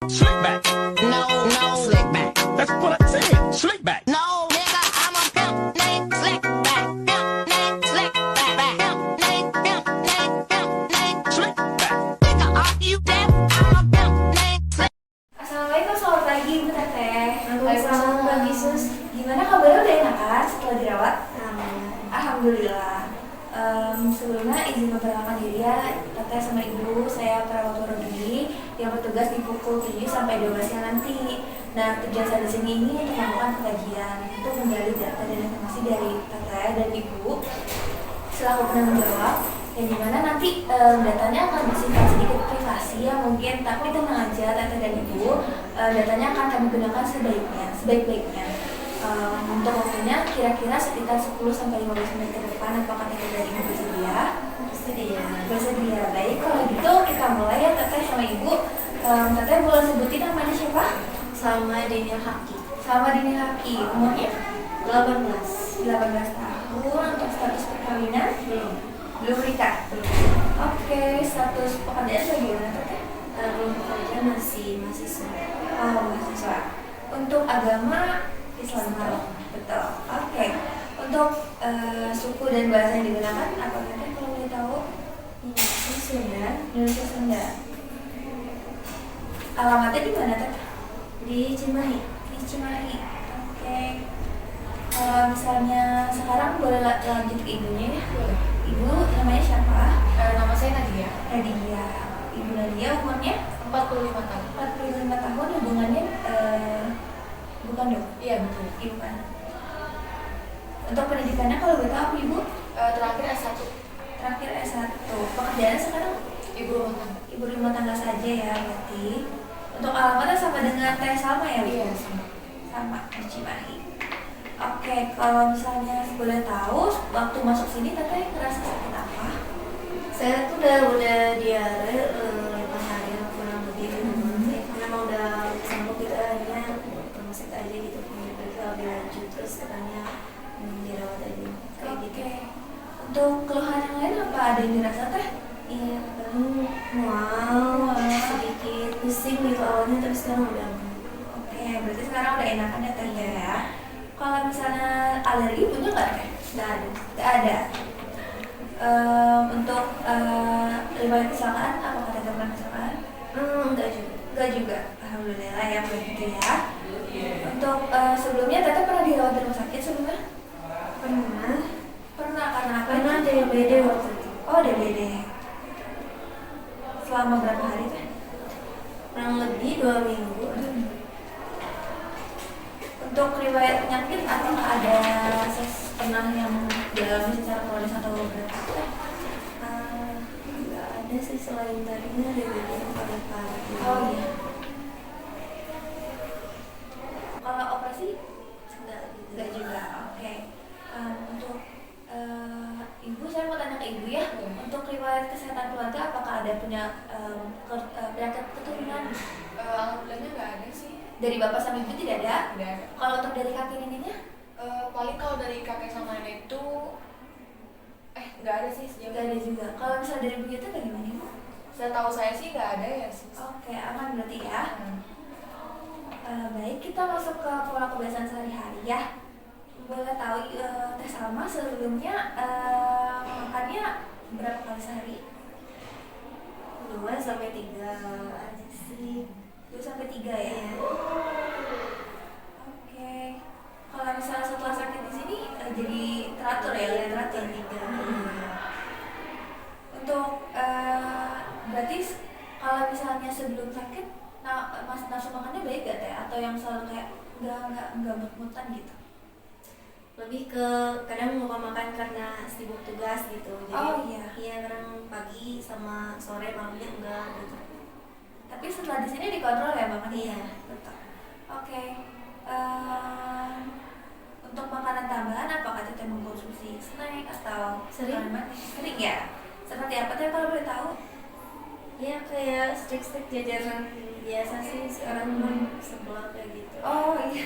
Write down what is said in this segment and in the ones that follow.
Slick back. No, no, slick back. That's what I said. Slick back. No, nigga, I'm a pimp named Slick back. Pimp named Slick back. Pimp named, pimp named Slick back. Nigga, are you deaf? I'm a pimp named Slick. Assalamualaikum, selamat pagi Ibu Teteh. Waalaikumsalam. Selamat pagi Sus. Gimana kabarnya, udah enakan setelah dirawat? Alhamdulillah. Sebelumnya izin memperkenalkan diri ya, Teteh sama Ibu. Saya perawat Warodudi yang bertugas di pukul 7 sampai 12 siang nanti. Nah, tujuan saya di sini ini untuk melakukan pengkajian untuk menggali data dan informasi dari Teteh dan Ibu selaku penanggung jawab, yang dimana nanti datanya akan bersifat sedikit privasi ya mungkin, tapi tenang aja Teteh dan Ibu, datanya akan kami gunakan sebaik-baiknya. Untuk waktunya kira-kira sekitar 10 sampai 15 menit ke depan. Apakah Teteh dan Ibu bersedia? Bersedia. Baik, kalau gitu kita mulai ya Teteh sama Ibu. Teteh boleh sebutin namanya siapa? Sama Daniel Haki. Sama Dini Haki. Umurnya 18. 18 tahun. Untuk status perkawinan belum nikah. Belum. Oke, status pekerjaan bagaimana Teteh? Belum bekerja, masih mahasiswa. Oh, mahasiswa. Untuk agama Islam. Betul. Oke. Untuk suku dan bahasa yang digunakan apa Teteh kalau boleh tahu? Ini Sunda Indonesia Sunda. Alamatnya di mana Teteh? di Cimahi. Di Cimahi. Oke. Kalau misalnya sekarang boleh lanjut ke ibunya ya. Ibu namanya siapa? Nama saya Nadia. Nadia. Ibu Nadia umurnya 45 tahun. 45 tahun. Hubungannya bukan dong? Iya betul. Ibu kan. Untuk pendidikannya kalau boleh tahu apa Ibu? Terakhir S1. Terakhir S1. Pekerjaannya sekarang Ibu rumah tangga. ibu rumah tangga saja ya berarti. Untuk alamatnya sama dengan Teh Salma ya Bu? Iya sama. Sama di Cimahi. Oke, kalau misalnya boleh tahu waktu masuk sini Teteh ngerasa sakit apa? Saya tuh udah diare 5 hari kurang lebih. Memang udah sanggup kita akhirnya ke rumah sakit aja gitu. Kita lebih lanjut terus katanya dirawat aja kayak gitu. Oke. Untuk keluhan yang lain apa ada yang dirasa Teh? Iya, paling mual, sedikit pusing gitu awalnya, tapi sekarang udah Oke, berarti sekarang udah enakan ya Teh ya. Kalau misalnya alergi punya nggak Teh? nggak ada. Nggak ada. Untuk riwayat kecelakaan, apakah Teteh pernah kecelakaan? Enggak juga. Enggak juga. Alhamdulillah ya begitu ya. Untuk sebelumnya Teteh pernah dirawat di rumah sakit sebelumnya? Pernah, Pernah, karena apa? pernah itu? DBD waktu itu. Oh, DBD. Selama berapa hari Teh? Kurang lebih 2 minggu. Untuk riwayat penyakit, apakah ada pernah yang dialami secara kronis atau berat? Nggak ada sih selain tadinya DBD pada pagi. Oh iya. Kalau operasi Enggak gitu. enggak juga. Oke. Untuk ibu, saya mau tanya ke ibu ya. Untuk riwayat kesehatan keluarga, apakah ada punya penyakit keturunan? Alhamdulillahnya nggak ada sih. Dari bapak sama ibu tidak ada. Tidak ada. Kalau untuk dari kakek neneknya? Paling kalau dari kakek sama nenek itu nggak ada sih sejauh Enggak ada ini. juga. Kalau misalnya dari buyutnya bagaimana ibu? Setahu saya sih nggak ada ya sih. Oke, aman berarti ya. Hmm. Baik, kita masuk ke pola kebiasaan sehari-hari ya. Boleh tahu Teh Salma sebelumnya makannya berapa kali sehari? 2 sampai 3 aja sih. 2 sampai 3 ya. Oke. Kalau misalnya setelah sakit di sini jadi teratur ya, lebih teratur. 3. Untuk berarti kalau misalnya sebelum sakit, nafsu makannya baik gak Teh? Atau yang selalu kayak nggak mut-mutan gitu? Lebih ke kadang lupa makan karena sibuk tugas gitu. Jadi Oh, iya. iya kadang pagi sama sore malamnya enggak gitu. Tapi setelah di sini dikontrol ya makannya? Iya. Betul. Oke. Untuk makanan tambahan, apakah Teteh mengkonsumsi snack atau Sering. makanan manis? Sering ya? Seperti apa Teh kalau boleh tahu? Ya kayak stik-stik jajanan biasa sih sekarang mah sebelah kayak gitu. Oh iya.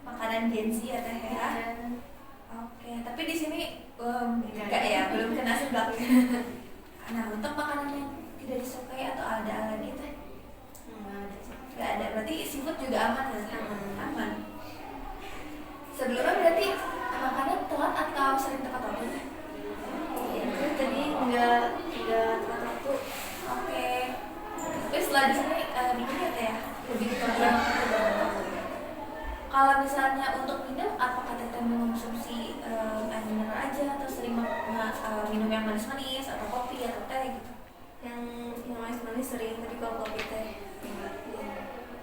Makanan Gen Z ya Teh ya? Iya. Oke, tapi di sini enggak ya, belum kena seblak. Nah, untuk makanan yang tidak disukai atau ada alergi Teh? berarti seafood juga aman ya? Aman. Aman. Sebelumnya berarti makannya telat atau sering tepat waktu? Itu tadi nggak tepat waktu. Oke. Tapi setelah di sini minumnya teh ya lebih diperlukan. Kalau misalnya untuk minum, apakah teteh mengonsumsi air mineral aja atau sering minum yang manis-manis atau kopi atau teh gitu? Yang manis-manis sering, tapi kalau kopi teh enggak.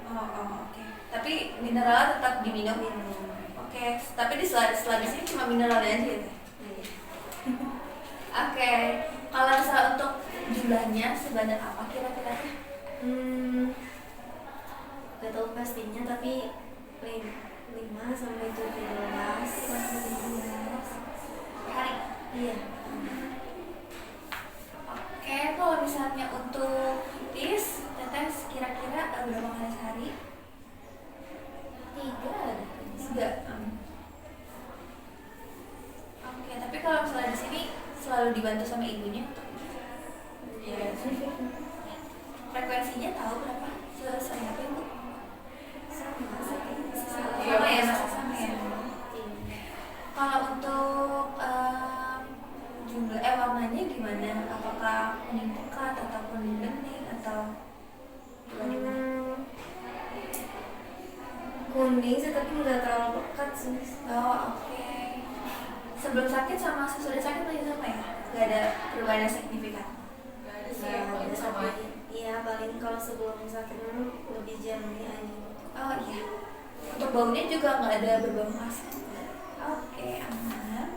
Oke. Tapi mineral tetap diminum. Oke. Tapi setelah di sini cuma mineral aja ya teh? Iya. Oke. Kalau misalnya untuk jumlahnya sebanyak apa kira-kira? Gak tahu pastinya, tapi 5 sampai 17 Hari. Iya. Oke, kalau misalnya untuk tis, teteh kira-kira berapa kali sehari? 3 ada. 3. Oke, tapi kalau misalnya di sini selalu dibantu sama ibunya untuk Iya. frekuensinya tahu berapa? Sering apa ibu? Sama. Sama ya, masih sama ya. Kalau untuk jumlah warnanya gimana? Apakah kuning pekat atau kuning bening atau gimana? Kuning sih, tapi nggak terlalu pekat sih. Oh, oke. Sebelum sakit sama sesudah sakit masih sama ya? Gak ada perubahan yang signifikan? Nggak ada sih, Nggak paling ada sama sakit. aja. Iya, paling kalau sebelum sakit lebih jernih aja. Oh iya. Untuk baunya juga nggak ada berbau khas. Oke, aman.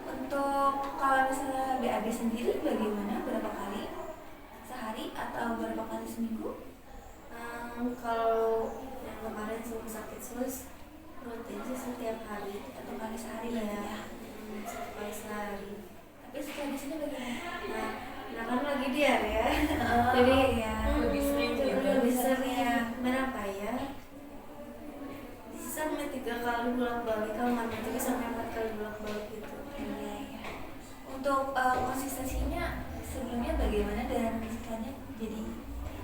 Untuk kalau misalnya BAB sendiri bagaimana? Berapa kali sehari atau berapa kali seminggu? Kalau yang kemarin sebelum sakit sus rutin sih setiap hari. 1 kali sehari Iya. berarti ya. 1 kali sehari. Tapi setelah di sini bagaimana? Nah kan lagi diare ya. Oh, Jadi iya. Lebih sering gitu. lebih sering. Berapa ya? Bisa sampai 3 kali bolak-balik, kalau nggak mungkin sampai 4 kali bolak-balik gitu. Iya, iya. Untuk konsistensinya sebelumnya bagaimana dan setelahnya jadi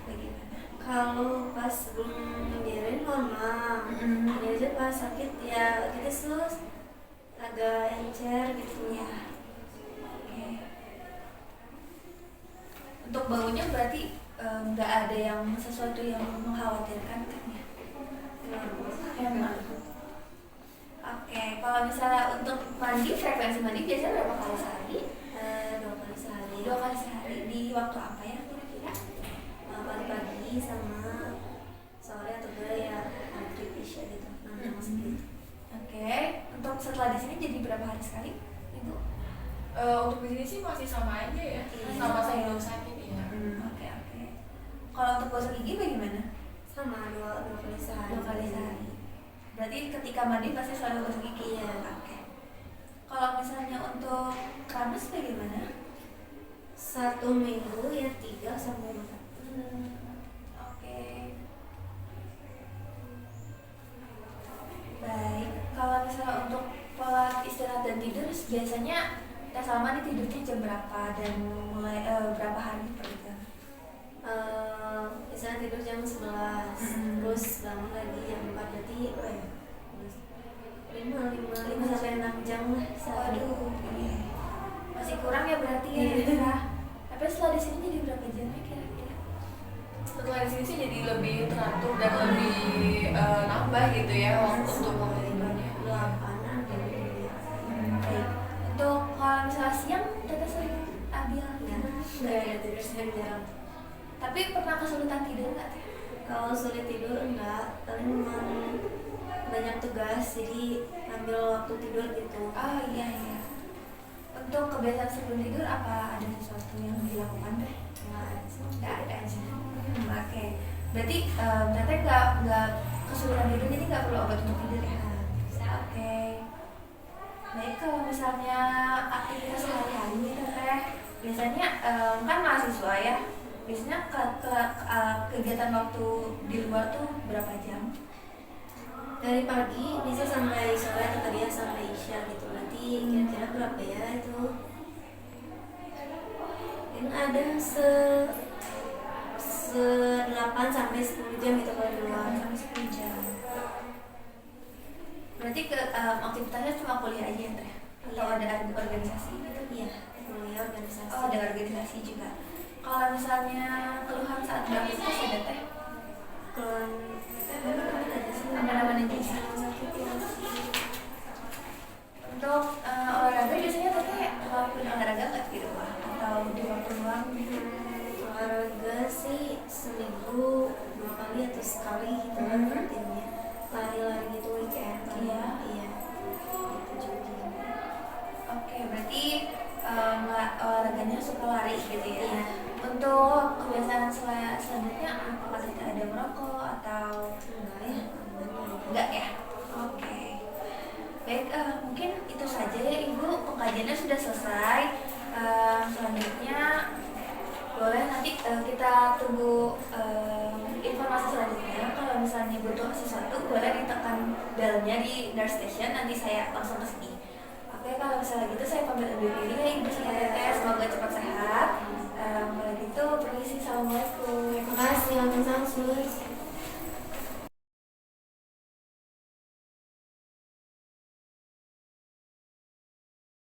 bagaimana? Kalau pas sebelum diare normal, ini aja pas sakit ya gitu sus agak encer gitu ya. Oke. Untuk baunya berarti nggak ada yang sesuatu yang mengkhawatirkan kan ya? Emang. Oke, kalau misalnya untuk mandi, frekuensi mandi biasanya berapa kali sehari? 2 kali sehari. 2 kali sehari. Di waktu apa ya kira-kira? Pagi-pagi sama sore atau enggak ya maghrib isya gitu. Segitu. Oke, untuk setelah di sini jadi berapa hari sekali, Ibu? Untuk di sini sih masih sama aja ya, Iya. sama sebelum sakit ya. Oke, oke. Kalau untuk gosok gigi bagaimana? Sama 2 kali sehari. 2 kali sehari. Berarti ketika mandi pasti selalu gosok gigi. Iya. Oke. Kalau misalnya untuk keramas bagaimana? 1 minggu ya 3 sampai 4. Oke. Baik. Kalau misalnya untuk pola istirahat dan tidur biasanya Teh Salma tidurnya jam berapa dan mulai berapa hari per jam? Misalnya tidur jam 11, terus bangun lagi jam 4, berarti berapa ya? 5 sampai 6 jam lah sehari. Waduh, iya. Masih kurang ya berarti ya. Iya. Tapi setelah di sini jadi berapa jam ya kira-kira? Setelah di sini sih jadi lebih teratur dan lebih nambah gitu ya waktu untuk waktu tidurnya. 8-an gitu ya. Baik. Untuk kalau misalnya siang Teteh sering ambil Nggak ada tidur siang jarang. Tapi pernah kesulitan tidur nggak Teh? Kalau sulit tidur enggak, paling memang banyak tugas jadi ambil waktu tidur gitu. Oh iya iya. Untuk kebiasaan sebelum tidur apa ada sesuatu yang dilakukan Teh? Nggak ada aja. Oke. Berarti Teteh nggak kesulitan tidur jadi nggak perlu obat untuk tidur ya? Oke. Baik, kalau misalnya aktivitas sehari-hari nih Teteh, biasanya kan mahasiswa ya, biasanya kegiatan waktu di luar tuh berapa jam? Dari pagi bisa sampai sore atau tadi ya sampai isya gitu. Nanti kira-kira berapa ya itu? Yang ada 8 sampai 10 jam gitu kalau di luar. 8 sampai 10 jam. Berarti aktivitasnya cuma kuliah aja ya Teh? Atau ada organisasi gitu? Iya, kuliah organisasi. Oh, ada organisasi juga. Kalau misalnya keluhan saat beraktivitas ada Teh? Keluhan ada sih. Aman-aman aja ya? Untuk olahraga biasanya Teteh ngelakuin olahraga nggak di rumah? Atau di waktu luang? Olahraga sih seminggu 2 kali atau sekali gitu kan rutinnya. Lari-lari gitu weekend. Iya. Iya. Itu jogging. Oke, berarti olahraganya suka lari gitu ya? Iya. Untuk kebiasaan selanjutnya apakah tidak ada merokok atau Enggak ya, aman. enggak ya? Oke. Baik, mungkin itu saja ya Ibu, pengkajiannya sudah selesai. Selanjutnya boleh nanti kita tunggu informasi selanjutnya. Kalau misalnya butuh sesuatu boleh ditekan belnya di nurse station, nanti saya langsung ke sini. Oke, kalau misalnya gitu saya pamit undur diri ya Ibu sama Teteh, semoga cepat sehat. Kalau gitu permisi, assalamualaikum. Terima kasih, Sus.